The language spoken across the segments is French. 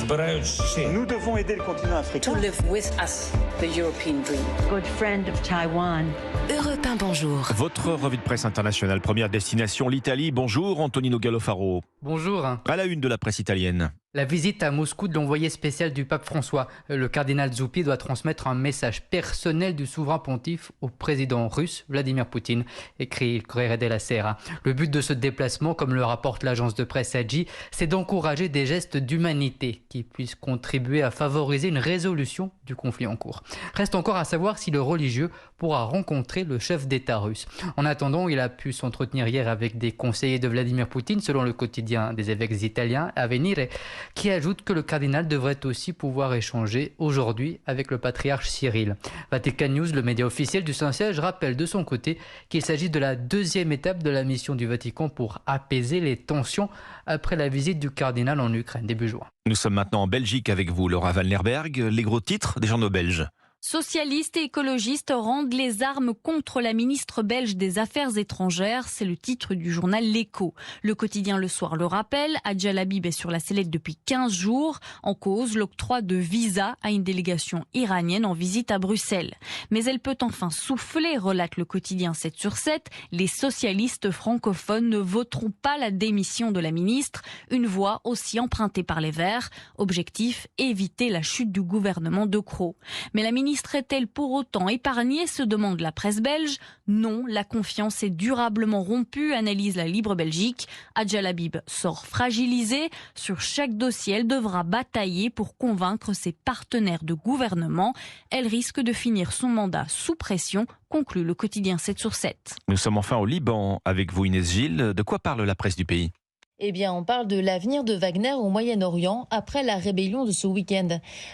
Nous devons aider le continent africain. To live with us, the European dream. Good friend of Taiwan. Europe 1, bonjour. Votre revue de presse internationale, première destination, l'Italie. Bonjour, Antonino Gallofaro. Bonjour. À la une de la presse italienne. La visite à Moscou de l'envoyé spécial du pape François. Le cardinal Zuppi doit transmettre un message personnel du souverain pontife au président russe Vladimir Poutine, écrit le Corriere della Sera. Le but de ce déplacement, comme le rapporte l'agence de presse AGI, c'est d'encourager des gestes d'humanité qui puissent contribuer à favoriser une résolution du conflit en cours. Reste encore à savoir si le religieux pourra rencontrer le chef d'État russe. En attendant, il a pu s'entretenir hier avec des conseillers de Vladimir Poutine, selon le quotidien des évêques italiens, Avvenire, qui ajoute que le cardinal devrait aussi pouvoir échanger aujourd'hui avec le patriarche Cyril. Vatican News, le média officiel du Saint-Siège, rappelle de son côté qu'il s'agit de la deuxième étape de la mission du Vatican pour apaiser les tensions après la visite du cardinal en Ukraine début juin. Nous sommes maintenant en Belgique avec vous, Laura Van Lerberg. Les gros titres des journaux belges. Socialistes et écologistes rendent les armes contre la ministre belge des Affaires étrangères. C'est le titre du journal L'Écho. Le quotidien Le Soir le rappelle. Hadja Labib est sur la sellette depuis 15 jours. En cause, l'octroi de visa à une délégation iranienne en visite à Bruxelles. Mais elle peut enfin souffler, relate le quotidien 7 sur 7. Les socialistes francophones ne voteront pas la démission de la ministre. Une voie aussi empruntée par les Verts. Objectif, éviter la chute du gouvernement de Croo. Mais la ministre est-elle pour autant épargnée, se demande la presse belge. Non, la confiance est durablement rompue, analyse la Libre Belgique. Hadja Labib sort fragilisée. Sur chaque dossier, elle devra batailler pour convaincre ses partenaires de gouvernement. Elle risque de finir son mandat sous pression, conclut le quotidien 7 sur 7. Nous sommes enfin au Liban avec vous, Inès Gilles. De quoi parle la presse du pays ? Eh bien, on parle de l'avenir de Wagner au Moyen-Orient après la rébellion de ce week-end.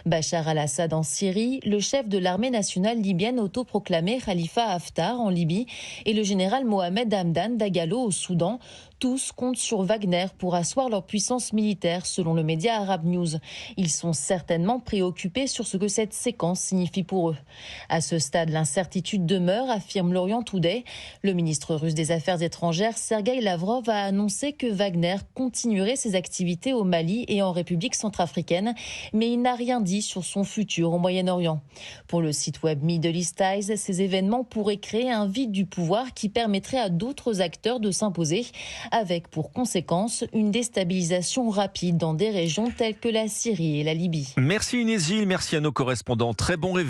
Bachar al-Assad en Syrie, le chef de l'armée nationale libyenne autoproclamé Khalifa Haftar en Libye et le général Mohamed Hamdan Dagalo au Soudan. Tous comptent sur Wagner pour asseoir leur puissance militaire, selon le média Arab News. Ils sont certainement préoccupés sur ce que cette séquence signifie pour eux. À ce stade, l'incertitude demeure, affirme l'Orient Today. Le ministre russe des Affaires étrangères, Sergueï Lavrov, a annoncé que Wagner continuerait ses activités au Mali et en République centrafricaine, mais il n'a rien dit sur son futur au Moyen-Orient. Pour le site web Middle East Eyes, ces événements pourraient créer un vide du pouvoir qui permettrait à d'autres acteurs de s'imposer, avec pour conséquence une déstabilisation rapide dans des régions telles que la Syrie et la Libye. Merci Inès Gilles, merci à nos correspondants. Très bon réveil.